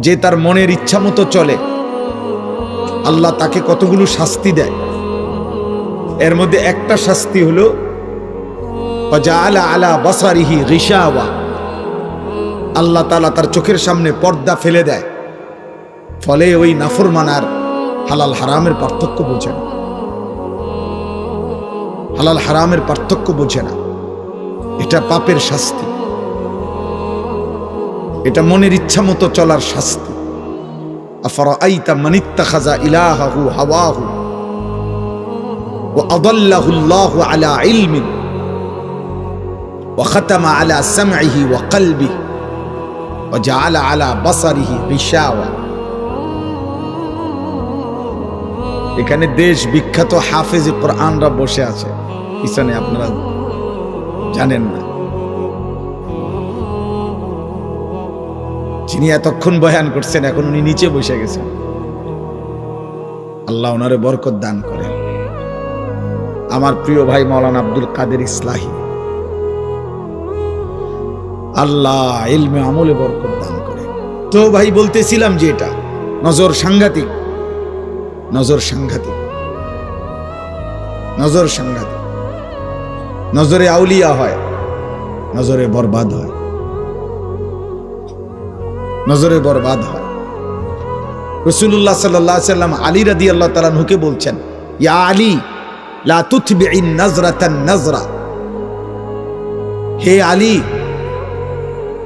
যে তার মনের ইচ্ছা মতো চলে, আল্লাহ তাকে কতগুলো শাস্তি দেয়। এর মধ্যে একটা শাস্তি হলো ওয়াজআলা আলা বাসারিহি গিশাওয়া, আল্লাহ তাআলা তার চোখের সামনে পর্দা ফেলে দেয়। ফলে ওই নাফরমান আর হালাল হারামের পার্থক্য বোঝে না, হালাল হারামের পার্থক্য বোঝে না। এটা পাপের শাস্তি, এটা মনের ইচ্ছা মতো চলার শাস্তি। আফরাআইতা মান ইত্তাখাযা ইলাহাহু হাওয়াহু ওয়া আদাল্লাহু আল্লাহু আলা ইলমিন ওয়া খাতামা আলা সামইহি ওয়া কলবিহি ওয়া জাআলা আলা বাসারিহি গিশাওয়া। এখানে দেশ বিখ্যাত হাফেজ কোরআনরা বসে আছে পিছনে, আপনারা জানেন না। যিনি এতক্ষণ বয়ান করছেন এখন উনি নিচে বসে গেছেন, আল্লাহ ওনারে বরকত দান করে। আমার প্রিয় ভাই মাওলানা আব্দুল কাদের ইসলাহি, আল্লাহ ইলমে আমলে বরকত দান করে। তো ভাই বলতেছিলাম যে এটা নজর সাংঘাতিক, নজর সাংঘাতিক, নজর সাংঘাতিক। নজরে আউলিয়া হয়, নজরে বরবাদ হয়, নজরে বরবাদ হয়। রাসূলুল্লাহ সাল্লাল্লাহু আলাইহি ওয়াসাল্লাম আলী রাদিয়াল্লাহু তাআলা আনহুকে বলছেন, ইয়া আলী লা তুতবিইন নাজরাতান নাজরা, হে আলী,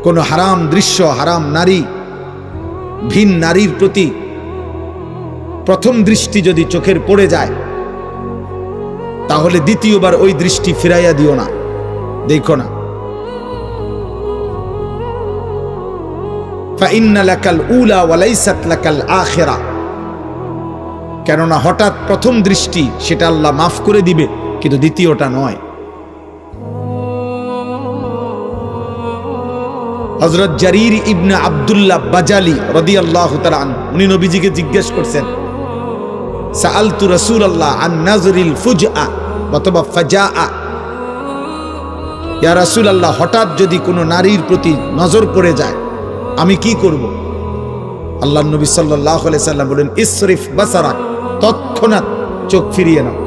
কোন হারাম দৃশ্য, হারাম নারী, ভিন নারীর প্রতি প্রথম দৃষ্টি যদি চোখের পড়ে যায়, তাহলে দ্বিতীয়বার ওই দৃষ্টি ফিরাইয়া দিও না, দেখো না। ফাইন্না লাকাল উলা ওয়া লাইসাত লাকাল আখিরা, কেননা হঠাৎ প্রথম দৃষ্টি সেটা আল্লাহ মাফ করে দিবে, কিন্তু দ্বিতীয়টা নয়। হযরত জারির ইবনে আব্দুল্লাহ বাজালি রাদিয়াল্লাহু তাআলা আনহু, উনি নবীজিকে জিজ্ঞেস করছেন, সাআলতু রাসূলুল্লাহ আন নাজরিল ফুজআ অথবা ফাজাআ, ইয়া রাসূলুল্লাহ, হঠাৎ যদি কোনো নারীর প্রতি নজর পড়ে যায় আমি কি করব? আল্লাহর নবী সাল্লাল্লাহু আলাইহি সাল্লাম বলেন, ইসরিফ বাসারাক, তৎক্ষণাৎ চোখ ফিরিয়ে নাও,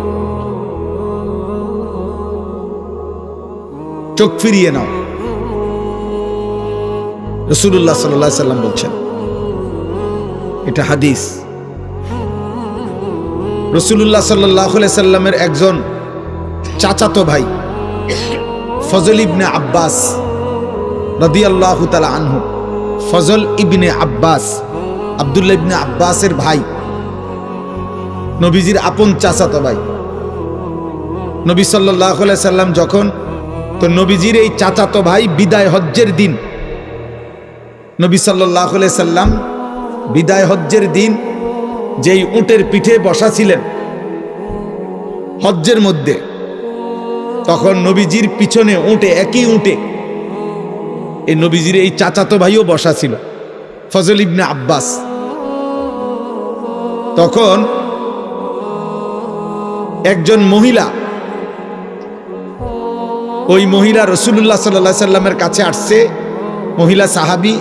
চোখ ফিরিয়ে নাও। রাসূলুল্লাহ সাল্লাল্লাহু আলাইহি সাল্লাম বলছেন, এটা হাদিস। রাসূলুল্লাহ সাল্লাল্লাহু আলাইহি সাল্লামের একজন চাচাতো ভাই ফজল ইবনে আব্বাস রাদিয়াল্লাহু তাআলা আনহু, ফজল ইবনে আব্বাস, আব্দুল্লাহ ইবনে আব্বাসের ভাই, নবীজির আপন চাচাতো ভাই। নবী সাল্লাল্লাহু আলাইহি সাল্লাম যখন, তো নবীজির এই চাচাতো ভাই বিদায় হজ্জের দিন, নবী সাল্লাল্লাহু আলাইহি সাল্লাম বিদায় হজ্জের দিন যেই উটের পিঠে বসা ছিলেন হজ্জের মধ্যে, তখন নবীজির পিছনে উটে, একই উটে এই নবীজির এই চাচাতো ভাইও বসা ছিল, ফজল ইবনে আব্বাস। তখন একজন মহিলা, ওই মহিলা রাসূলুল্লাহ সাল্লাল্লাহু আলাইহি সাল্লামের কাছে আসছে, মহিলা সাহাবী,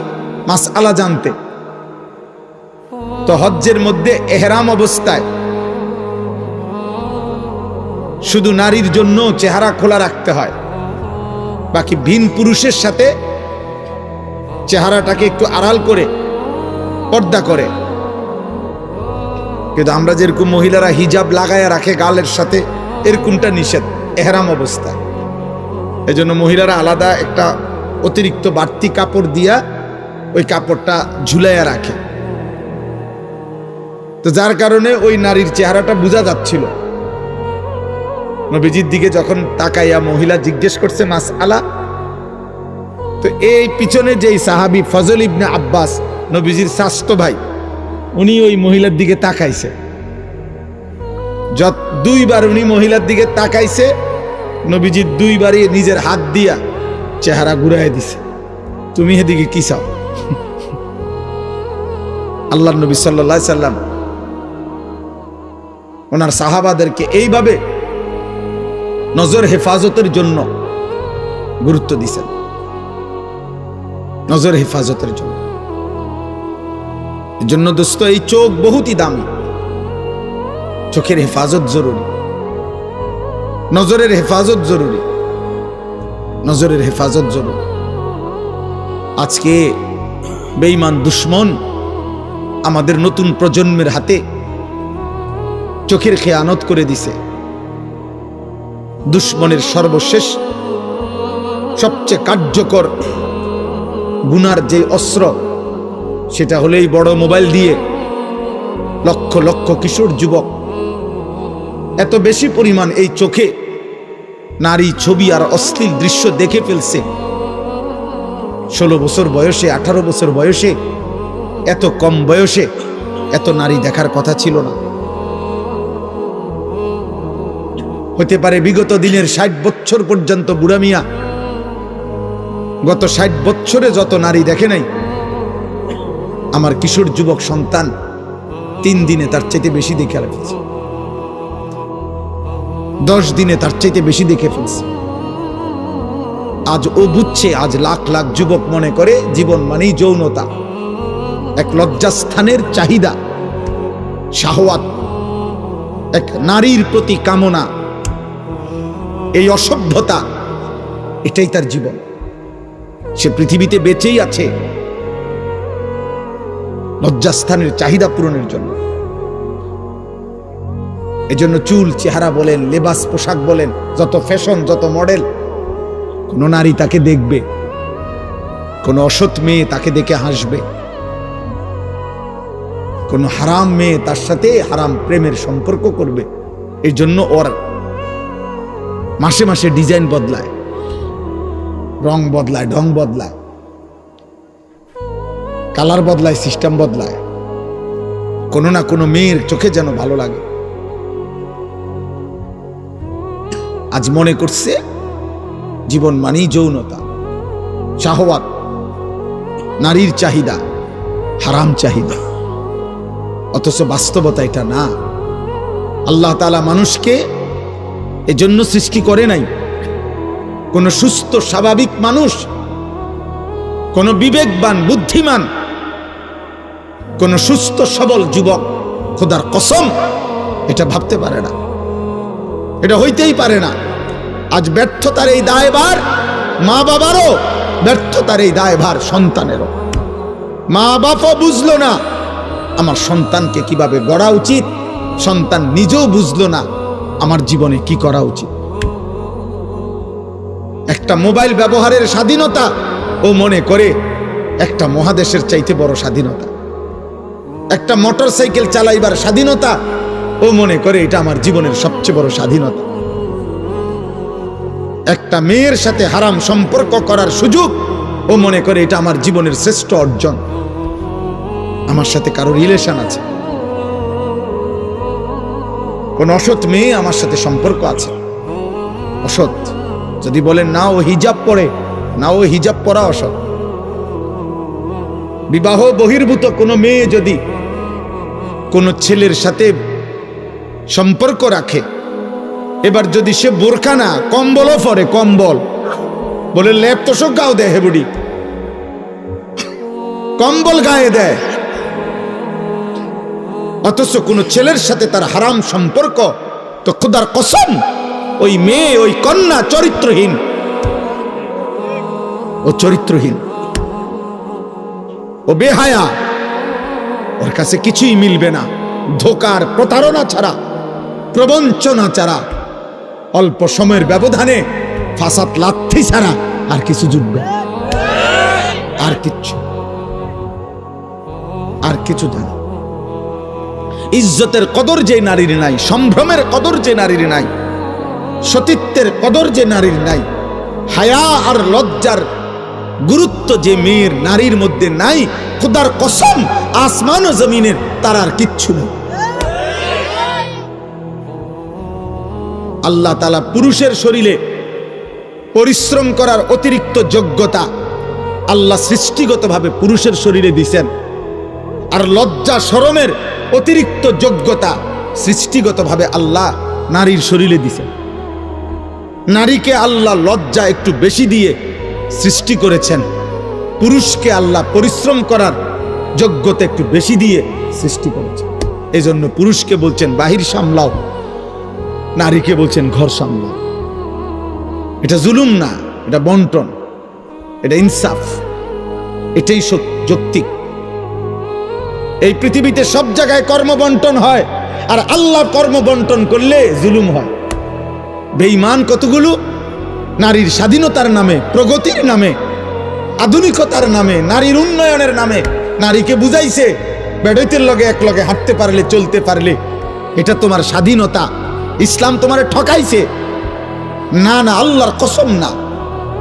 মাসআলা জানতে। তো হজ্জের মধ্যে ইহরাম অবস্থায় শুধু নারীর জন্য চেহারা খোলা রাখতে হয়, বাকি ভিন পুরুষের সাথে চেহারাটাকে একটু আড়াল করে পর্দা করে। কিন্তু আমরা যেরকম মহিলারা হিজাব লাগায়া রাখে গালের সাথে, এরকমটা নিষেধ ইহরাম অবস্থায়। এজন্য মহিলারা আলাদা একটা অতিরিক্ত বাড়তি কাপড় দিয়া ওই কাপড়টা ঝুলাইয়া রাখে। তো যার কারণে ওই নারীর চেহারাটা বোঝা যাচ্ছিল। নবীজির দিকে যখন তাকাইয়া মহিলা জিজ্ঞেস করছে মাসআলা, তো এই পিছনে যেই সাহাবী ফজল ইবনে আব্বাস, নবীজির চাচাতো ভাই, উনি ওই মহিলার দিকে তাকাইছে। দুইবার উনি মহিলার দিকে তাকাইছে, নবীজি দুইবারই নিজের হাত দিয়া চেহারা ঘুরাই দিছে, তুমি এদিকে কি চাও? আল্লাহর নবী সাল্লাল্লাহু আলাইহি সাল্লাম ওনার সাহাবাদেরকে এইভাবে নজর হেফাজতের জন্য গুরুত্ব দিয়েছেন, নজর হেফাজতের জন্য। এজন্য দোস্ত, এই চোখ বহুতই দামি। চোখের হেফাজত জরুরি, নজরের হেফাজত জরুরি, নজরের হেফাজত জরুরি। আজকে বেঈমান দুশ্মন আমাদের নতুন প্রজন্মের হাতে চোখের খেয়ানত করে দিছে। দুশ্মনের সর্বশেষ সবচেয়ে কার্যকর গুনার যে অস্ত্র, সেটা হলো এই বড় মোবাইল দিয়ে লক্ষ লক্ষ কিশোর যুবক এত বেশি পরিমাণ এই চোখে নারী ছবি আর অশ্লীল দৃশ্য দেখে ফেলছে। 16 বছর বয়সে, 18 বছর বয়সে, এত কম বয়সে এত নারী দেখার কথা ছিল না। হতে পারে বিগত দিনের 60 বছর পর্যন্ত বুড়া মিয়া গত 60 বছরে যত নারী দেখে নাই, আমার কিশোর যুবক সন্তান 3 দিনে তার চাইতে বেশি দেখে ফেলছে, 10 দিনে তার চাইতে বেশি দেখে ফেলছে। আজ ও বুঝছে, আজ লাখ লাখ যুবক মনে করে জীবন মানেই যৌনতা, এক লজ্জাস্থানের চাহিদা, শাহওয়াত, এক নারীর প্রতি কামনা, এই অসভ্যতা, এটাই তার জীবন। সে পৃথিবীতে বেঁচেই আছে লজ্জাস্থানের চাহিদা পূরণের জন্য। এজন্য চুল, চেহারা বলেন, লেবাস, পোশাক বলেন, যত ফ্যাশন, যত মডেল, কোন নারী তাকে দেখবে, কোন অসৎ মেয়ে তাকে দেখে হাসবে, কোন হারাম মেয়ে তার সাথে হারাম প্রেমের সম্পর্ক করবে। এই জন্য ওর মাসে মাসে ডিজাইন বদলায়, রং বদলায়, ঢং বদলায়, কালার বদলায়, সিস্টেম বদলায়, কোনো না কোনো মেয়ের চোখে যেন ভালো লাগে। আজ মনে করছে জীবন মানেই যৌনতা, শাহওয়াত, নারীর চাহিদা, হারাম চাহিদা। অথচ বাস্তবতা এটা না। আল্লাহ তাআলা মানুষকে এজন্য সৃষ্টি করে নাই। কোন সুস্থ স্বাভাবিক মানুষ, কোন বিবেকবান বুদ্ধিমান, কোন সুস্থ সবল যুবক খোদার কসম এটা ভাবতে পারে না, এটা হইতেই পারে না। আজ ব্যর্থতার এই দায়ভার মা বাবারও, ব্যর্থতার এই দায়ভার সন্তানেরও। মা বাবা বুঝলো না আমার সন্তানকে কিভাবে গড়া উচিত, সন্তান নিজেও বুঝলো না আমার জীবনে কি করা উচিত। একটা মোবাইল ব্যবহারের স্বাধীনতা ও মনে করে একটা মহাদেশের চাইতে বড় স্বাধীনতা। একটা মোটর সাইকেল চালাইবার স্বাধীনতা ও মনে করে এটা আমার জীবনের সবচেয়ে বড় স্বাধীনতা। একটা মেয়ের সাথে হারাম সম্পর্ক করার সুযোগ ও মনে করে এটা আমার জীবনের শ্রেষ্ঠ অর্জন। আমার সাথে কারো রিলেশন আছে, কোন অসৎ মেয়ে আমার সাথে সম্পর্ক আছে, অসৎ, যদি বলেন না ও হিজাব পরে, না ও হিজাব পরা অসৎ। বিবাহ বহির্ভূত কোনো মেয়ে যদি কোনো ছেলের সাথে সম্পর্ক রাখে, এবার যদি সে বোরখা না কম্বলও পরে, কম্বল বলে লেপ তোষক গাও দেয়, হেবুড়ি কম্বল গায়ে দেয়, অথচ কোন ছেলের সাথে তার হারাম সম্পর্ক, তো খোদার কসম ওই মেয়ে, ওই কন্যা চরিত্রহীন, ও চরিত্রহীন, ও বেহায়া, ওর কাছে কিছুই মিলবে না ধোকার প্রতারণা ছাড়া, প্রবঞ্চনা ছাড়া, অল্প সময়ের ব্যবধানে ফাসাদ লাথি ছাড়া আর কিছু জুটবে, আর কিচ্ছু, আর কিছু জানা। ইজ্জতের কদর যে নারীর নাই, সম্ভ্রমের কদর যে নারীর নাই, সতীত্বের কদর যে নারীর নাই, হায়া আর লজ্জার গুরুত্ব যে মেয়ের নারীর মধ্যে নাই, খোদার কসম আসমান ও জমিনের তার আর কিচ্ছু নেই। আল্লাহ তাআলা পুরুষের শরীরে পরিশ্রম করার অতিরিক্ত যোগ্যতা আল্লাহ সৃষ্টিগতভাবে পুরুষের শরীরে দিয়েছেন, আর লজ্জা শরমের অতিরিক্ত যোগ্যতা সৃষ্টিগতভাবে আল্লাহ নারীর শরীরে দিয়েছেন। নারীকে আল্লাহ লজ্জা একটু বেশি দিয়ে সৃষ্টি করেছেন, পুরুষকে আল্লাহ পরিশ্রম করার যোগ্যতা একটু বেশি দিয়ে সৃষ্টি করেছেন। এই জন্য পুরুষকে বলছেন বাহির সামলাও, নারীকে বলছেন ঘর সামলাও। এটা জুলুম না, এটা বন্টন, এটা ইনসাফ, এটাই যৌক্তিক। এই পৃথিবীতে সব জায়গায় কর্ম বন্টন হয়, আর আল্লাহ কর্ম বন্টন করলে জুলুম হয়। বেঈমান কতগুলো নারীর স্বাধীনতার নামে, প্রগতির নামে, আধুনিকতার নামে, নারীর উন্নয়নের নামে নারীকে বুঝাইছে বেড়াইতের লগে এক লগে হাঁটতে পারলে, চলতে পারলে এটা তোমার স্বাধীনতা। ইসলাম তোমার ঠকাইছে। না না, আল্লাহর কসম না।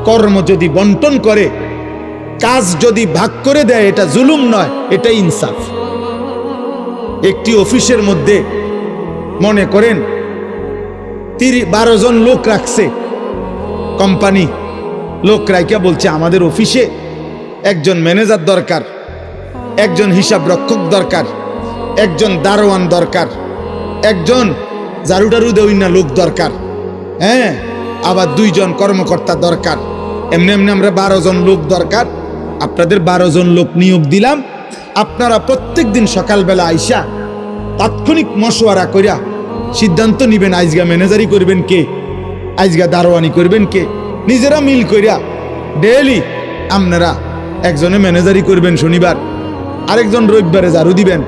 কর্ম যদি বন্টন করে, কাজ যদি ভাগ করে দেয়, এটা জুলুম নয়, এটা ইনসাফ। একটি অফিসের মধ্যে মনে করেন 12 জন লোক রাখছে কোম্পানি। লোক রাইকা বলছে আমাদের অফিসে একজন ম্যানেজার দরকার, একজন হিসাব রক্ষক দরকার, একজন দারোয়ান দরকার, একজন ঝাড়ু দেওয়া লোক দরকার, হ্যাঁ, আবার 2 জন কর্মকর্তা দরকার। এমনি এমনি আমরা 12 জন লোক দরকার। আপনাদের 12 জন লোক নিয়োগ দিলাম। আপনারা প্রত্যেক দিন সকালবেলা আইসা তাৎক্ষণিক মশওয়ারা করিয়া সিদ্ধান্ত নিবেন আজগা ম্যানেজারি করবেন কে, আজগা দারোয়ানি করবেন কে। নিজেরা মিল করিয়া ডেইলি আপনারা একজনে ম্যানেজারি করবেন শনিবার, আরেকজন রবিবারে ঝাড়ু দিবেন,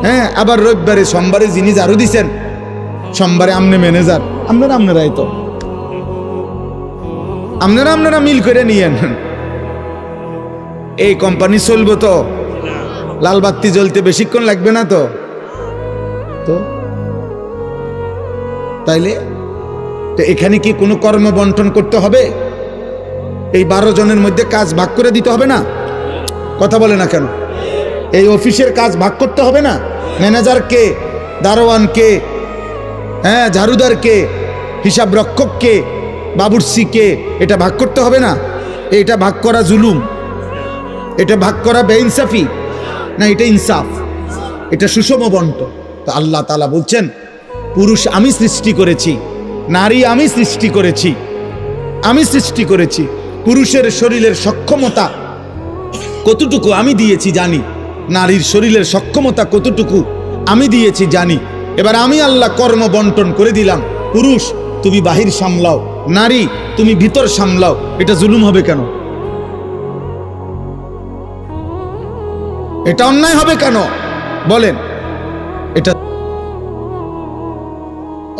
হ্যাঁ, আবার রবিবারে সোমবারে যিনি ঝাড়ু দিছেন সোমবারে আমনে ম্যানেজার। আপনারাই তো আপনারা মিল করে নিয়েন। এই কোম্পানি চলবো তো, লাল বাতি জ্বলতে বেশিক্ষণ লাগবে না তো। তাইলে তো এখানে কি কোনো কর্ম বন্টন করতে হবে? এই 12 জনের মধ্যে কাজ ভাগ করে দিতে হবে না? কথা বলে না কেন? এই অফিসের কাজ ভাগ করতে হবে না? ম্যানেজার কে, দারোয়ান কে, হ্যাঁ, ঝাড়ুদার কে, হিসাব রক্ষক কে, বাবুর্চি কে, এটা ভাগ করতে হবে না? এটা ভাগ করা জুলুম? এটা ভাগ করা বেইনসাফি? না, এটা ইনসাফ, এটা সুষম বন্টন। তো আল্লাহ তাআলা বলছেন পুরুষ আমি সৃষ্টি করেছি, নারী আমি সৃষ্টি করেছি, আমি সৃষ্টি করেছি। পুরুষের শরীরের সক্ষমতা কতটুকু আমি দিয়েছি জানি, নারীর শরীরের সক্ষমতা কতটুকু আমি দিয়েছি জানি। এবার আমি আল্লাহ কর্ম বন্টন করে দিলাম। পুরুষ তুমি বাহির সামলাও, নারী তুমি ভিতর সামলাও। এটা জুলুম হবে কেন? এটা অন্যায় হবে কেন বলেন? এটা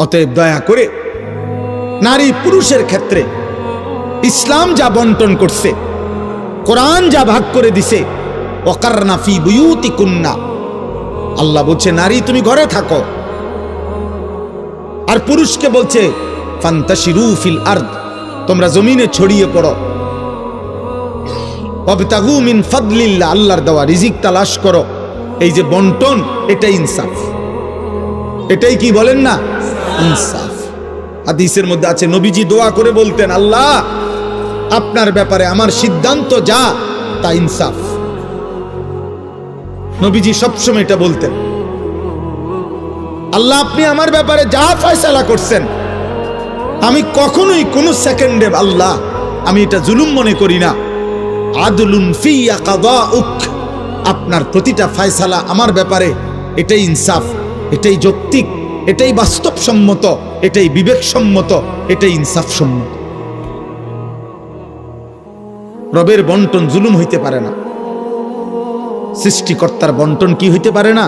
অতএব দয়া করে নারী পুরুষের ক্ষেত্রে ইসলাম যা বন্টন করছে, কোরআন যা ভাগ করে দিছে, ওয়াকারনা ফি বুয়ুতিকুন্না, আল্লাহ বলছে নারী তুমি ঘরে থাকো। আর পুরুষকে বলছে ফান্তাশিরু ফিল আরদ, তোমরা জমিনে ছড়িয়ে পড়ো। ওয়াবতাগু মিন ফাদলিল্লাহ, আল্লাহর দেওয়া রিজিক তালাশ করো। এই যে বন্টন, এটা ইনসাফ। এটাই কি বলেন না? ইনসাফ। হাদিসের মধ্যে আছে নবীজি দোয়া করে বলতেন আল্লাহ আপনার ব্যাপারে আমার সিদ্ধান্ত যা তা ইনসাফ। নবীজি সবসময় এটা বলতেন, আল্লাহ আপনি আমার ব্যাপারে যা ফয়সালা করছেন আমি কখনোই কোন সেকেন্ডে আল্লাহ আমি এটা জুলুম মনে করি না। আদলুন ফিয়া কাদাউক, আপনার প্রতিটা ফয়সালা আমার ব্যাপারে এটাই ইনসাফ, এটাই যৌক্তিক, এটাই বাস্তবসম্মত, এটাই বিবেকসম্মত, এটাই ইনসাফসম্মত। রবের বন্টন জুলুম হইতে পারে না। সৃষ্টিকর্তার বন্টন কি হইতে পারে না?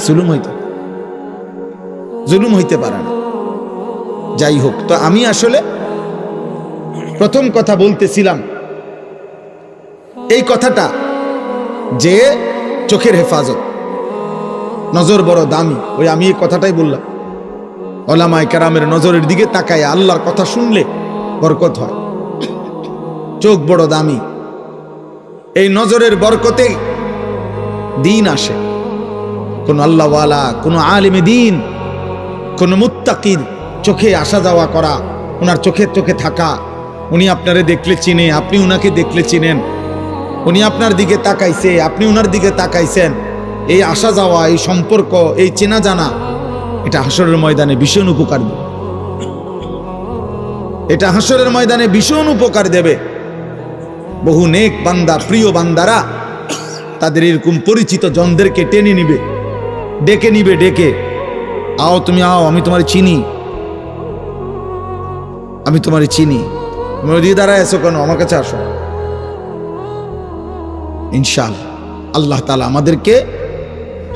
জুলুম হইতে পারে না। যাই হোক, তো আমি আসলে প্রথম কথা বলতেছিলাম এই কথাটা যে চোখের হেফাজত, নজর বড় দামি। ওই আমি এই কথাটাই বললাম, ওলামায়ে কেরামের নজরের দিকে তাকায় আল্লাহর কথা শুনলে বরকত হয়। চোখ বড় দামি, এই নজরের বরকতে দিন আসে। কোন আল্লাহওয়ালা, কোন আলেমে দিন, কোন মুত্তাকির চোখে আসা যাওয়া করা, ওনার চোখে চোখে থাকা, উনি আপনারে দেখলে চিনে, আপনি উনাকে দেখলে চিনেন, উনি আপনার দিকে তাকাইছে, আপনি উনার দিকে তাকাইছেন, এই আসা যাওয়া, এই সম্পর্ক, এই চেনা জানা, এটা হাসরের ময়দানে ভীষণ উপকার দেবে। এটা হাসরের ময়দানে ভীষণ উপকার দেবে। বহু নেক বান্দা, প্রিয় বান্দারা তাদের এরকম পরিচিত জনদেরকে টেনে নিবে, ডেকে আও তুমি আও, আমি তোমার চিনি, আমি তোমার চিনি, তুমি ওদিকে দাঁড়ায় আছো কেন, আমার কাছে আসো। ইনশাআল্লাহ আল্লাহ তাআলা আমাদেরকে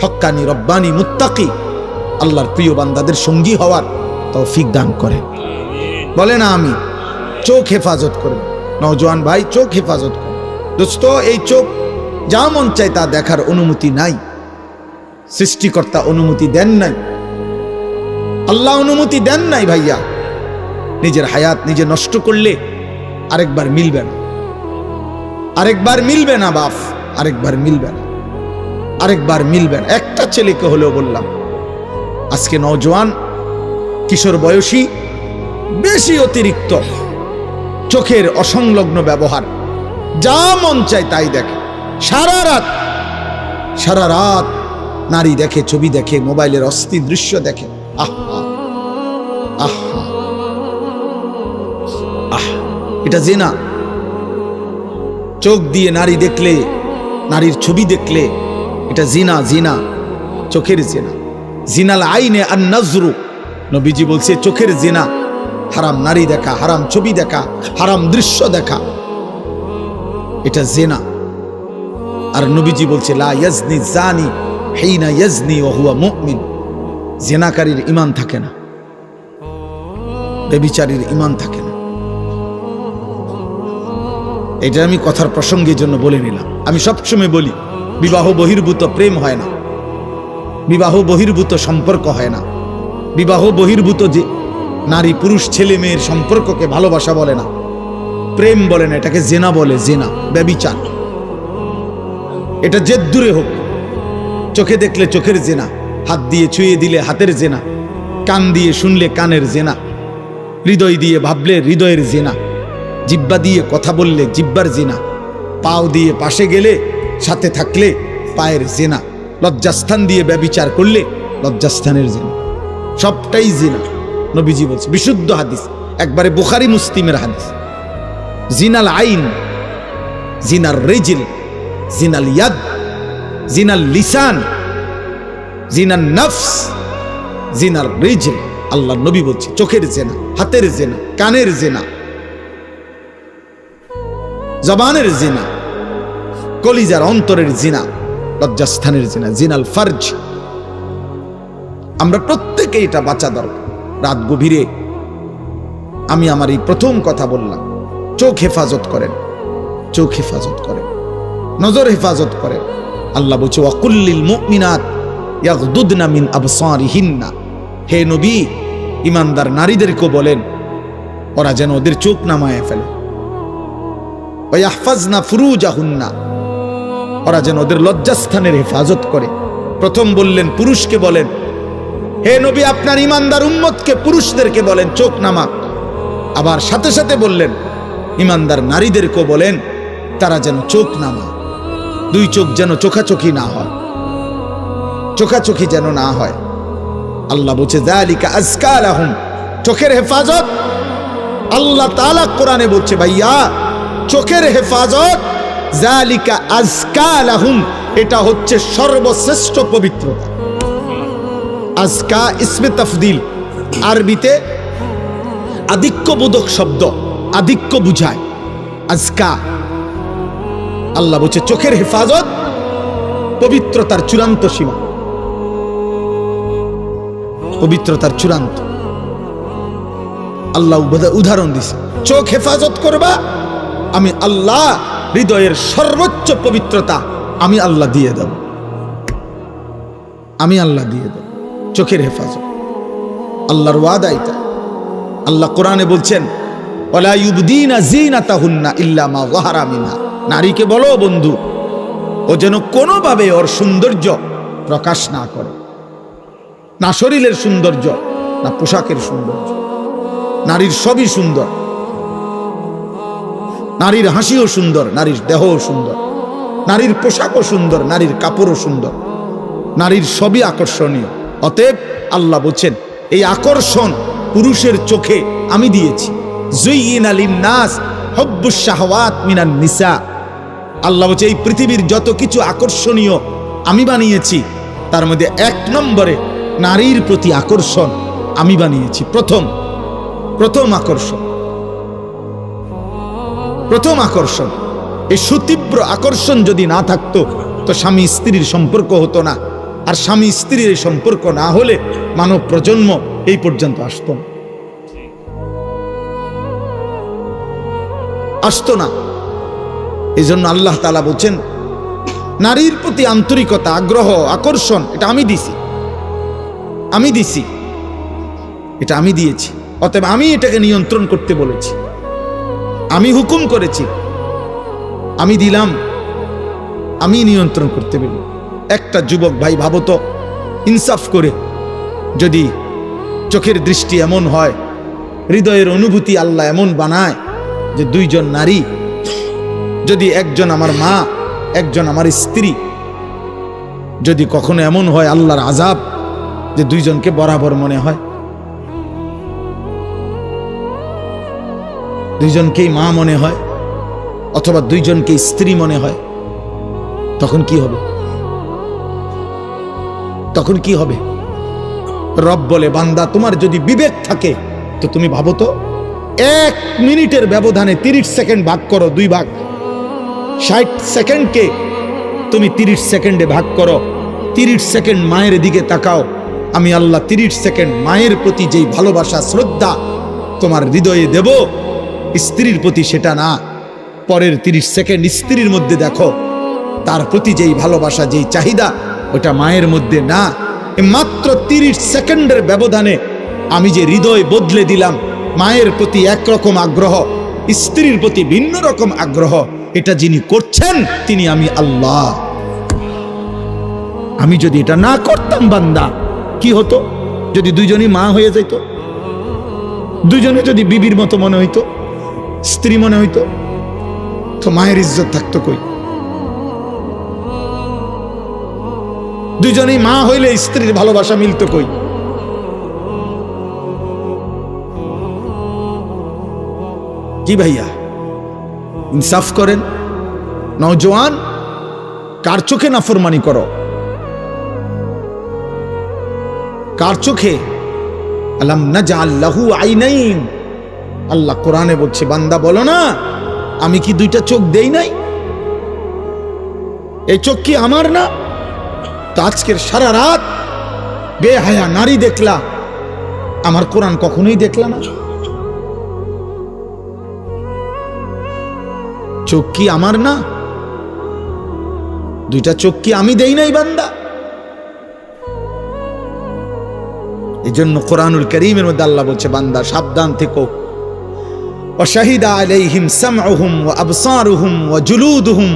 হক্কানি রব্বানি মুত্তাকি আল্লাহর প্রিয় বান্দাদের সঙ্গী হওয়ার তৌফিক দান করে। বলে না আমি চোখ হেফাজত করবে, নওজোয়ান ভাই চোখ হেফাজত করবে। দোস্ত এই চোখ যা মন চায় তা দেখার অনুমতি নাই, সৃষ্টিকর্তা অনুমতি দেন নাই, আল্লাহ অনুমতি দেন নাই। ভাইয়া নিজের হায়াত নিজে নষ্ট করলে আরেকবার মিলবে না, আরেকবার মিলবে না বাপ, আরেকবার মিলবে না, আরেকবার মিলবে না। একটা ছেলেকে হলেও বললাম, আজকে নওজোয়ান কিশোর বয়সী বেশি অতিরিক্ত চোখের অসংলগ্ন ব্যবহার, যা মন চায় তাই দেখে, সারা রাত নারী দেখে, ছবি দেখে, মোবাইলের অস্থির দৃশ্য দেখে। আহা আহা আহ, এটা জিনা। চোখ দিয়ে নারী দেখলে, নারীর ছবি দেখলে এটা জিনা, জিনা, চোখের জিনা। জিনাল আইনে আন নজরু, নবীজি বলছে চোখের জিনা, হারাম নারী দেখা, হারাম ছবি দেখা, হারাম দৃশ্য দেখা, এটা জিনা। আর নবীজি বলছে লা ইয়াজনি জানি হিনা ইয়াজনি ওয়া হুয়া মুমিন, জিনাকারীর ঈমান থাকে না, ব্যভিচারীর ঈমান থাকে না। এটা আমি কথার প্রসঙ্গের জন্য বলে নিলাম। আমি সবসময় বলি বিবাহ বহির্ভূত প্রেম হয় না, বিবাহ বহির্ভূত সম্পর্ক হয় না, বিবাহ বহির্ভূত যে নারী পুরুষ ছেলে মেয়ের সম্পর্ককে ভালোবাসা বলে না, প্রেম বলে না, এটাকে জেনা বলে, জেনা, ব্যভিচার। এটা যে দূরে হোক, চোখে দেখলে চোখের জেনা, হাত দিয়ে ছুঁয়ে দিলে হাতের জেনা, কান দিয়ে শুনলে কানের জেনা, হৃদয় দিয়ে ভাবলে হৃদয়ের জেনা, জিব্বা দিয়ে কথা বললে জিব্বার জেনা, পাও দিয়ে পাশে গেলে সাথে থাকলে পায়ের জেনা, লজ্জাস্থান দিয়ে ব্যভিচার করলে লজ্জাস্থানের জেনা, সবটাই জিনা। নবীজি বলছে, বিশুদ্ধ হাদিস, একবারে বুখারী মুসলিমের হাদিস, জিনাল আইন, জিনার রিজল, জিনাল ইয়াদ, জিনাল লিসান, জিনাল নফস, জিনার রিজল। আল্লাহ নবী বলছে চোখের জেনা, হাতের জেনা, কানের জেনা, জবানের জিনা, কলিজার অন্তরের জিনা, লজ্জাস্থানের জিনা, জিনাল ফারজ। আমরা প্রত্যেকে এটা বাঁচা দরকার। রাত গভীরে আমি আমার এই প্রথম কথা বললাম, চোখ হেফাজত করেন, চোখ হেফাজত করেন, নজর হেফাজত করেন। আল্লাহ বলছে ওয়াকুল্লিল মুমিনাত ইয়াগদুদনা মিন আবসারিহিন্না, হে নবী ইমানদার নারীদেরকে বলেন ওরা যেন ওদের চোখ নামায় ফেলে, ওয়াহফাজনা ফুরুজাহুন্না, ওরা যেন ওদের লজ্জাস্থানের হেফাজত করে। প্রথম বললেন পুরুষকে বলেন, হে নবী আপনার ইমানদার উম্মতকে পুরুষদেরকে বলেন চোখ নামাক। আবার সাথে সাথে বললেন ইমানদার নারীদেরকে বলেন তারা যেন চোখ নামা, দুই চোখ যেন চোখাচোখি না হয়, চোখাচোখি যেন না হয়। আল্লাহ বলছে যালিকা আজকা লাহুম, চোখের হেফাজত আল্লাহ তাআলা কোরআনে বলছে ভাইয়া চোখের হেফাজত, যালিকা আজকা লাহুম, এটা হচ্ছে সর্বশ্রেষ্ঠ পবিত্রতা। আজকা ইসমে তাফদিল, আরবিতে আধিক্যবোধক শব্দ, আধিক্য বুঝায় আজকা। আল্লাহ বলছে চোখের হেফাজত পবিত্রতার চূড়ান্ত সীমা, পবিত্রতার চূড়ান্ত। আল্লাহ উদাহরণ দিছে, চোখ হেফাজত করবা, আমি আল্লাহ হৃদয়ের সর্বোচ্চ পবিত্রতা আমি আল্লাহ দিয়ে দেব, আমি আল্লাহ দিয়ে দেব চোখের হেফাজত। আল্লাহর ওয়াদা এটা। আল্লাহ কোরআনে বলছেন ওয়ালা ইউবদিনা যিনাতাহুন্না ইল্লা মা যাহারা মিনহা, নারীকে বলো বন্ধু ও যেন কোনোভাবে ওর সৌন্দর্য প্রকাশ না করে, না শরীরের সৌন্দর্য না পোশাকের সৌন্দর্য। নারীর সবই সুন্দর, নারীর হাসিও সুন্দর, নারীর দেহও সুন্দর, নারীর পোশাকও সুন্দর, নারীর কাপড়ও সুন্দর, নারীর সবই আকর্ষণীয়। অতএব আল্লাহ বলছেন এই আকর্ষণ পুরুষের চোখে আমি দিয়েছি। যুইয়িনা লিন্নাস হুব্বুশ শাহওয়াত মিনান নিসা, আল্লাহ বলছে এই পৃথিবীর যত কিছু আকর্ষণীয় আমি বানিয়েছি তার মধ্যে 1 নম্বরে নারীর প্রতি আকর্ষণ আমি বানিয়েছি। প্রথম আকর্ষণ। এই সুতীব্র আকর্ষণ যদি না থাকতো তো স্বামী স্ত্রীর সম্পর্ক হতো না, আর স্বামী স্ত্রীর এই সম্পর্ক না হলে মানব প্রজন্ম এই পর্যন্ত আসতো না। এই জন্য আল্লাহ তাআলা বলছেন নারীর প্রতি আন্তরিকতা, আগ্রহ, আকর্ষণ এটা আমি দিছি, এটা আমি দিয়েছি। অতএব আমি এটাকে নিয়ন্ত্রণ করতে বলেছি, আমি হুকুম করেছি, আমি দিলাম, আমি নিয়ন্ত্রণ করতে বলি। একটা যুবক ভাই ভাবো তো, ইনসাফ করে যদি চোখের দৃষ্টি এমন হয়, হৃদয়ের অনুভূতি আল্লাহ এমন বানায় যে 2 জন নারী, যদি একজন আমার মা একজন আমার স্ত্রী, যদি কখনো এমন হয় আল্লাহর আযাব যে 2 জনকে বরাবর মনে হয়, 2 জনকেই মা মনে হয় অথবা 2 জনকে স্ত্রী মনে হয়, তখন কি হবে? রব বলে বান্দা তোমার যদি বিবেক থাকে তো তুমি ভাবো তো 1 মিনিটের ব্যবধানে 30 সেকেন্ড ভাগ করো, 2 ভাগ, 60 সেকেন্ডকে তুমি 30 সেকেন্ডে ভাগ করো, 30 সেকেন্ড মায়ের দিকে তাকাও, আমি আল্লাহ 30 সেকেন্ড মায়ের প্রতি যেই ভালোবাসা শ্রদ্ধা তোমার হৃদয়ে দেব, স্ত্রীর প্রতি সেটা না। পরের 30 সেকেন্ড স্ত্রীর মধ্যে দেখো, তার প্রতি যেই ভালোবাসা যেই চাহিদা ওটা মায়ের মধ্যে না। মাত্র 30 সেকেন্ডের ব্যবধানে আমি যে হৃদয় বদলে দিলাম, মায়ের প্রতি একরকম আগ্রহ, স্ত্রীর প্রতি ভিন্ন রকম আগ্রহ, এটা যিনি করছেন তিনি আমি আল্লাহ। আমি যদি এটা না করতাম বান্দা, কি হতো? যদি 2 জনই মা হয়ে যেত, 2 জনে যদি বিবির মতো মনে হইতো, স্ত্রী মনে হইতো, তো মায়ের ইজ্জত থাকতো কই? 2 জনেই মা হইলে স্ত্রীর ভালোবাসা মিলতো কই? কি ভাইয়া, ইনসাফ করেন। নওজোয়ান, কার চোখে নাফরমানি করো? কার চোখে? আলাম নাজআল লাহু আইনাইন, আল্লাহ কোরআনে বলছে বান্দা বলো না আমি কি 2টা চোখ দেই নাই? এই চোখ কি আমার না? তো আজকের সারা রাত বেহায়া নারী দেখলা, আমার কোরআন কখনোই দেখলা না। চোখ কি আমার না? 2টা চোখ কি আমি দেই নাই বান্দা? এই জন্য কোরআনুল কারীমের মধ্যে আল্লাহ বলছে বান্দা সাবধান থেকো। ওয়াশাহিদা আলাইহিম সামউহুম ওয়া আবসারুহুম ওয়া জুলুদুহুম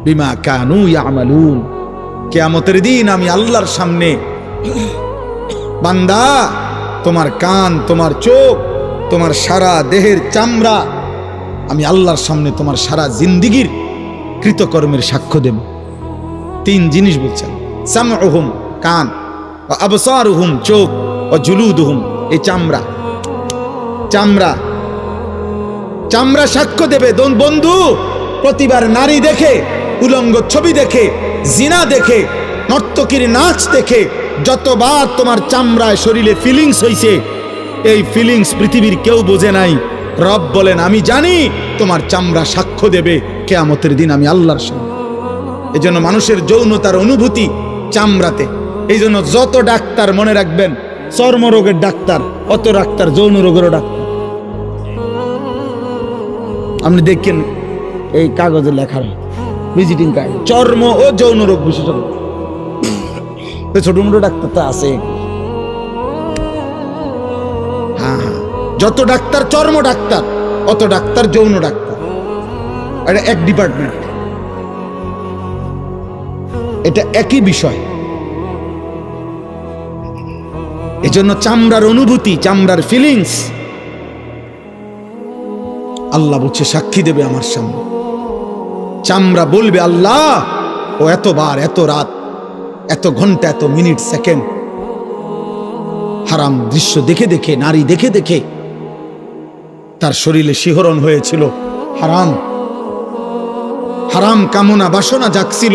বিমা কানু ইয়ামালুন। কিয়ামতের দিন আমি আল্লাহর সামনে বান্দা তোমার কান, তোমার চোখ, তোমার সারা দেহের চামড়া, আমি আল্লাহর সামনে তোমার সারা জিন্দেগীর কৃতকর্মের সাক্ষ্য দেব। 3 জিনিস বলছেন, সামউহুম কান, ওয়া আবসারুহুম চোখ, ওয়া জুলুদুহুম এই চামড়া সাক্ষ্য দেবে। বন্ধু, প্রতিবার নারী দেখে, উলঙ্গ ছবি দেখে, জিনা দেখে, নর্তকীর নাচ দেখে যতবার তোমার চামড়ায় শরীরে ফিলিংস হইছে, এই ফিলিংস পৃথিবীর কেউ বোঝে নাই। রব বলেন আমি জানি তোমার চামড়া সাক্ষ্য দেবে কিয়ামতের দিন আমি আল্লাহর সামনে। এই জন্য মানুষের যৌনতার অনুভূতি চামড়াতে। এই জন্য যত ডাক্তার মনে রাখবেন চর্মরোগের ডাক্তার, অত ডাক্তার যৌন রোগেরও ডাক্তার। আপনি দেখেন এই কাগজে লেখা ভিজিটিং কার্ড, চর্ম ও যৌন রোগ বিশেষজ্ঞ। ছোট মোটো ডাক্তার তো আছে। হ্যাঁ, যত ডাক্তার চর্ম ডাক্তার, অত ডাক্তার যৌন ডাক্তার। এটা এক ডিপার্টমেন্ট, এটা একই বিষয়। এজন্য চামড়ার অনুভূতি, চামড়ার ফিলিংস আল্লাহ বলছে সাক্ষী দেবে আমার সামনে। চামড়া বলবে আল্লাহ ও এতবার, এত রাত, এত ঘন্টা, এত মিনিট, সেকেন্ড হারাম দৃশ্য দেখে দেখে, নারী দেখে দেখে তার শরীরে শিহরণ হয়েছিল। হারাম কামনা বাসনা জাগছিল,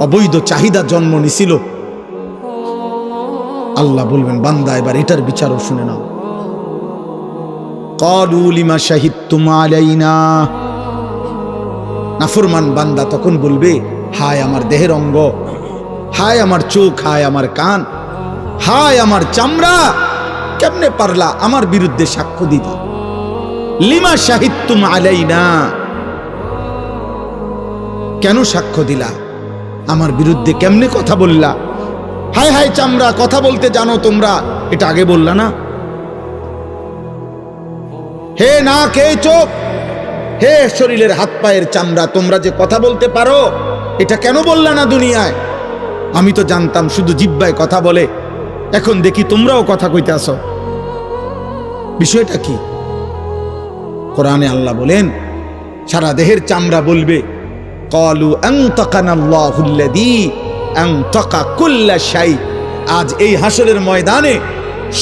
অবৈধ চাহিদা জন্ম নিছিল। আল্লাহ বলবেন বান্দা এবার এটার বিচারও শুনে নাও। ক্বালু লিমা শাহিদতুম আলাইনা, নাফরমান বান্দা তখন বলবে হায় আমার দেহের অঙ্গ, হায় আমার চোখ, হায় আমার কান, হায় আমার চামড়া, কেমনে পারলা আমার বিরুদ্ধে সাক্ষ্য দিতে? লিমা শাহিদতুম আলাইনা, কেন সাক্ষ্য দিলা? আমার বিরুদ্ধে কেমনে কথা বললা? হায় হায় চামড়া, কথা বলতে জানো তোমরা, এটা আগে বললা না? হে নাক, হে চোখ, হে শরীরের হাত পায়ের চামড়া, তোমরা যে কথা বলতে পারো এটা কেন বললা না দুনিয়ায়? আমি তো জানতাম শুধু জিহ্বায় কথা বলে, এখন দেখি তোমরাও কথা কইতে আসো। বিষয়টা কি? কোরআনে আল্লাহ বলেন সারা দেহের চামড়া বলবে ক্বালু আনতাকানাল্লাহুল্লাযী আনতাকা কুল্লা শাই। আজ এই হাসরের ময়দানে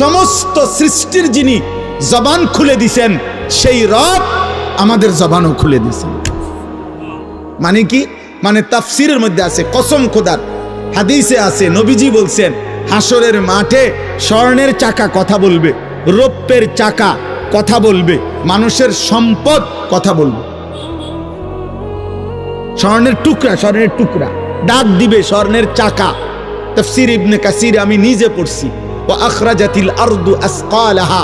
সমস্ত সৃষ্টির যিনি জবান খুলে দিছেন সেই রব আমাদের জবানও খুলে দিছেন। মানে কি? মানে তাফসীরের মধ্যে আছে কসম খোদার, হাদিসে আছে, নবীজি বলছেন হাসরের মাঠে স্বর্ণের চাকা কথা বলবে, রৌপ্যের চাকা কথা বলবে, মানুষের সম্পদ কথা বলবে। স্বর্ণের টুকরা ডাক দিবে স্বর্ণের চাকা। তাফসীর ইবনে কাসির আমি নিজে পড়ছি, ওয়া আখরাজাতিল আরদু আসকালাহা,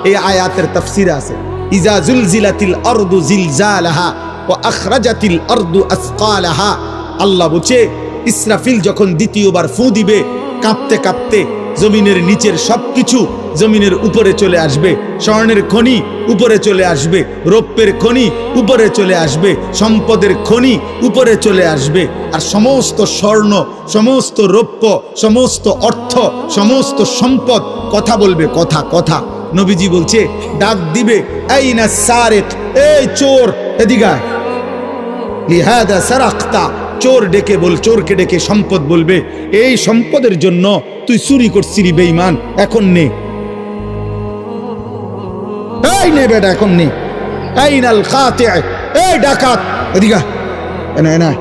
এই আয়াতের তাফসীর আছে ইজা জুলজিলাতিল আরদু জিলজালাহা ওয়া আখরাজাতিল আরদু আসকালাহা। আল্লাহ বলছে ইসরাফিল যখন দ্বিতীয়বার ফু দিবে, কাঁপতে কাঁপতে জমিনের নিচের সবকিছু জমিনের উপরে চলে আসবে, স্বর্ণের খনি উপরে চলে আসবে, রৌপ্যের খনি উপরে চলে আসবে, সম্পদের খনি উপরে চলে আসবে, আর সমস্ত স্বর্ণ, সমস্ত রৌপ্য, সমস্ত অর্থ, সমস্ত সম্পদ কথা বলবে, কথা কথা। নবীজি বলছে ডাক দিবে আইনা সারিক, এই চোর এদিকে আয়, লিহাদা সারাকতা, চোর ডেকে বল, চোরকে ডেকে সম্পদ বলবে এই সম্পদের জন্য তুই চুরি করছিলি বেঈমান, এখন নে, এই নে বেটা এখন নে। আইনাল কাতি, এই ডাকাত এদিকে এনা এনা,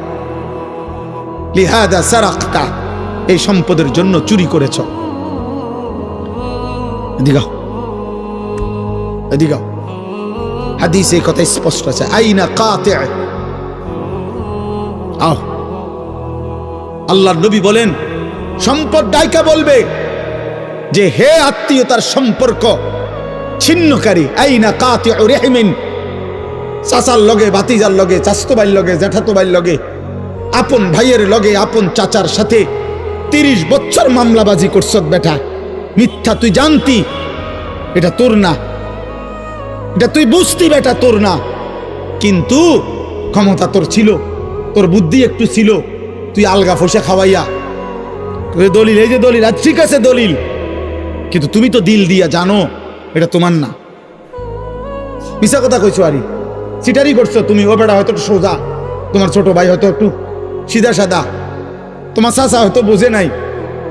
লিহাদা সারাকতা, এই সম্পদের জন্য চুরি করেছ, এদিকে এদিকে। হাদিসে এই কথা স্পষ্ট আছে, আইনা কাতি, আও। আল্লাহর নবী বলেন সম্পদ ডাইকা বলবে যে হে আত্মীয়তার সম্পর্ক ছিন্নকারী, আইনা কাতিউ রাহিমিন, চাচার লগে, ভাতিজার লগে, চাচতো ভাইয়ের লগে, জ্যাঠাতো ভাইয়ের লগে, আপন ভাইয়ের লগে, আপন চাচার সাথে 30 বছর মামলাবাজি করছ বেটা, মিথ্যা তুই জানতি, এটা তোর না, এটা তুই বুঝতি বেটা তোর না, কিন্তু ক্ষমতা তোর ছিল, তোর বুদ্ধি একটু ছিল, তুই আলগা ফসে খাওয়াইয়া দলিল, এই যে দলিল, ঠিক আছে দলিল, কিন্তু তুমি তো দিল দিয়া জানো এটা তোমার না, মিছা কথা কইছো, আরি সিটারি করছো তুমি। ও বেটা হয়তো একটু সোজা, তোমার ছোট ভাই হয়তো একটু সিধা সাদা, তোমার চাচা হয়তো বোঝে নাই,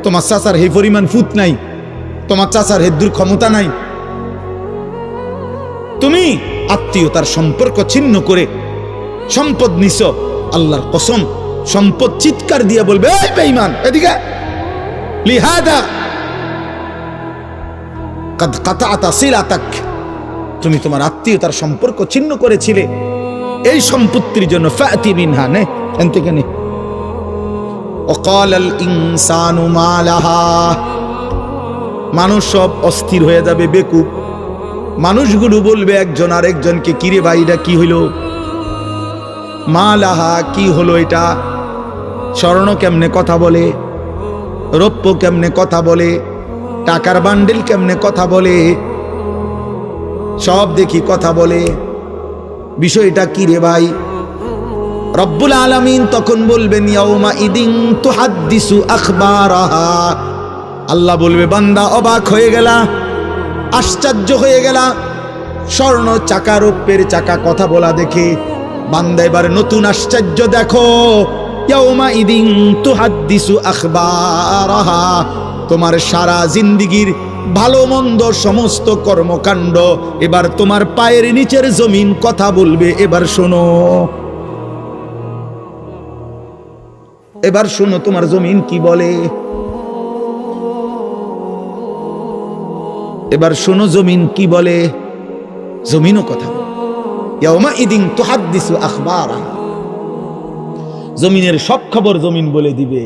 তোমার চাচার হে পরিমাণ ফুট নাই, তোমার চাচার হেদ্দুর ক্ষমতা নাই, তুমি আত্মীয়তার সম্পর্ক ছিন্ন করে সম্পদ নিছ। আল্লাহর কসম সম্পদ চিৎকার দিয়ে বলবে এই বেঈমান এদিকে, লিহাদা কাদ কাতাতা সিলাতাক, তুমি তোমার আত্মীয়তার সম্পর্ক ছিন্ন করেছিলে এই সম্পত্তির জন্য, ফাতি মিনহা, নে এখান থেকে নে। ওয়াকালাল ইনসানু মা লাহা, মানুষ সব অস্থির হয়ে যাবে, বেকুব মানুষগুলো বলবে একজন আরেকজনকে, কিরে ভাই এটা কি হইল? মা লাহা, কি হলো এটা? স্বর্ণ কেমনে কথা বলে, রৌপ্য কেমনে কথা বলে, টাকার বান্ডেল কেমনে কথা বলে, সব দেখি কথা বলে, বিষয়টা কি রে ভাই? রব্বুল আলামিন তখন বলবেন ইয়াউমা ইদিন তুহাদ্দিসু আখবারাহা, আল্লাহ বলবে বান্দা অবাক হয়ে গেলা, আশ্চর্য হয়ে গেলা, স্বর্ণ চাকা, রৌপ্যের চাকা কথা বলা দেখে। বান্দা এবার নতুন আশ্চর্য দেখো, ইয়াউমা ইদিন তুহাদ্দিসু আখবারাহা, তোমার সারা জিন্দেগীর ভালো মন্দ সমস্ত কর্মকাণ্ড এবার তোমার পায়ের নিচের জমিন কথা বলবে। এবার শোনো, এবার শোনো তোমার জমিন কি বলে, এবার শোনো জমিন কি বলে। জমিনও কথা বলে, ইয়াউমাইদিন তুহাদ্দিসু আখবারাহা, জমিনের সব খবর জমিন বলে দিবে।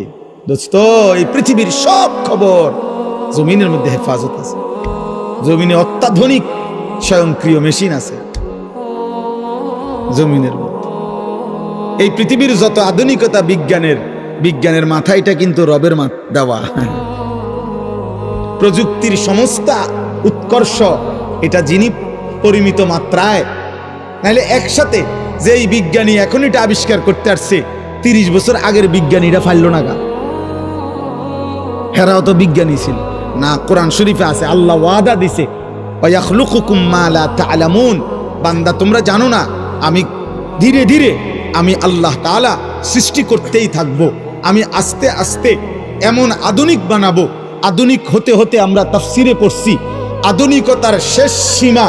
দোস্ত, এই পৃথিবীর সব খবর জমিনের মধ্যে হেফাজত আছে। জমিনে অত্যাধুনিক স্বয়ংক্রিয় মেশিন আছে জমিনের মধ্যে। এই পৃথিবীর যত আধুনিকতা বিজ্ঞানের মাথায়টা কিন্তু রবের দেওয়া। প্রযুক্তির সমস্ত উৎকর্ষ এটা যিনি পরিমিত মাত্রায়, নাহলে একসাথে যে এই বিজ্ঞানী এখন এটা আবিষ্কার করতে আসছে, 30 বছর আগের বিজ্ঞানীরা ফাইল না গা। হেরাও তো বিজ্ঞানী ছিল না। কোরআন শরীফে আছে, আল্লাহ ওয়াদা দিছে, ওয়ায়াখলুকুকুম মা লা তা'লামুন, বান্দা তোমরা জানো না, আমি ধীরে ধীরে আমি আল্লাহ তাআলা সৃষ্টি করতেই থাকবো। আমি আস্তে আস্তে এমন আধুনিক বানাবো। আধুনিক হতে হতে আমরা তাফসিরে পড়ছি, আধুনিকতার শেষ সীমা,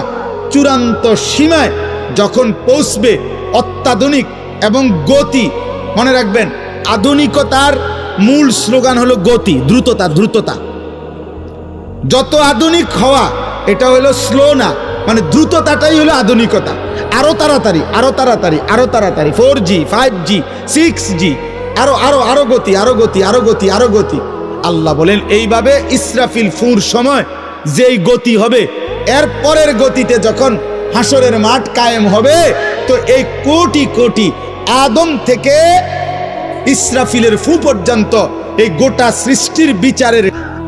চূড়ান্ত সীমায় যখন পৌঁছবে অত্যাধুনিক এবং গতি। মনে রাখবেন, আধুনিকতার মূল স্লোগান হলো গতি, দ্রুততা। দ্রুততা যত আধুনিক হওয়া এটা হলো স্লো না, মানে দ্রুততাটাই হলো আধুনিকতা। আরো তাড়াতাড়ি, আরো তাড়াতাড়ি, আরো তাড়াতাড়ি, 4G 5G 6G, আরো আরো আরো গতি, আরো গতি, আরো গতি, আরো গতি। আল্লাহ বলেন এইভাবে ইসরাফিল ফুর সময় যেই গতি হবে, এর পরের গতিতে যখন হাসরের মাঠ কায়েম হবে, তো এই কোটি কোটি আদম থেকে ইসরাফিলের ফু পর্যন্ত এই গোটা সৃষ্টির বিচারের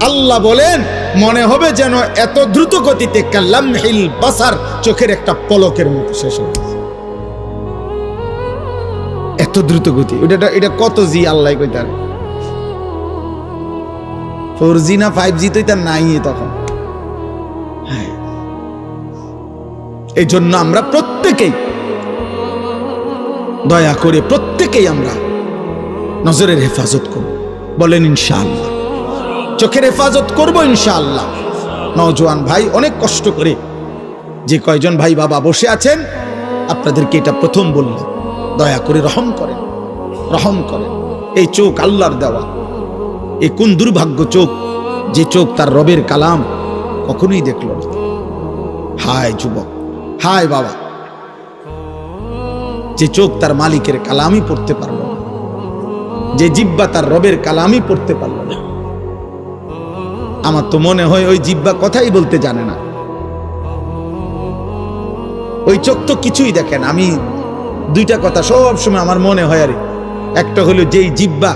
আল্লাহ বলেন মনে হবে যেন এত দ্রুত গতিতে কাল্লামহিল বাসার, চোখের একটা পলকের মতো শেষ হয়ে গেছে। এত দ্রুত গতি। এটা কত জি আল্লাহ কইতার, 4G না 5G তো এটা নাই তখন। হ্যাঁ, এই জন্য আমরা প্রত্যেকেই দয়া করে প্রত্যেকেই আমরা নজরের হেফাজত করব। বলেন ইনশাআল্লাহ। চোখের হেফাজত করব ইনশাআল্লাহ। নওজোয়ান ভাই অনেক কষ্ট করে, যে কয়জন ভাই বাবা বসে আছেন, আপনাদেরকে এটা প্রথম বললাম, দয়া করে রহম করেন, রহম করেন। এই চোখ আল্লাহর দেওয়া। এই কোন দুর্ভাগ্য চোখ, যে চোখ তার রবের কালাম কখনোই দেখল না। হায় যুবক, হায় বাবা, যে চোখ তার মালিকের কালামই পড়তে পারল না, যে জিহ্বা তার রবের কালামই পড়তে পারল না। আমার তো মনে হয় ওই জিহ্বা কথাই বলতে জানে না, ওই চোখ তো কিছুই দেখে না। আমি দুইটা কথা সব সময় আমার মনে হয়, আরে একটা হলো যেই জিহ্বা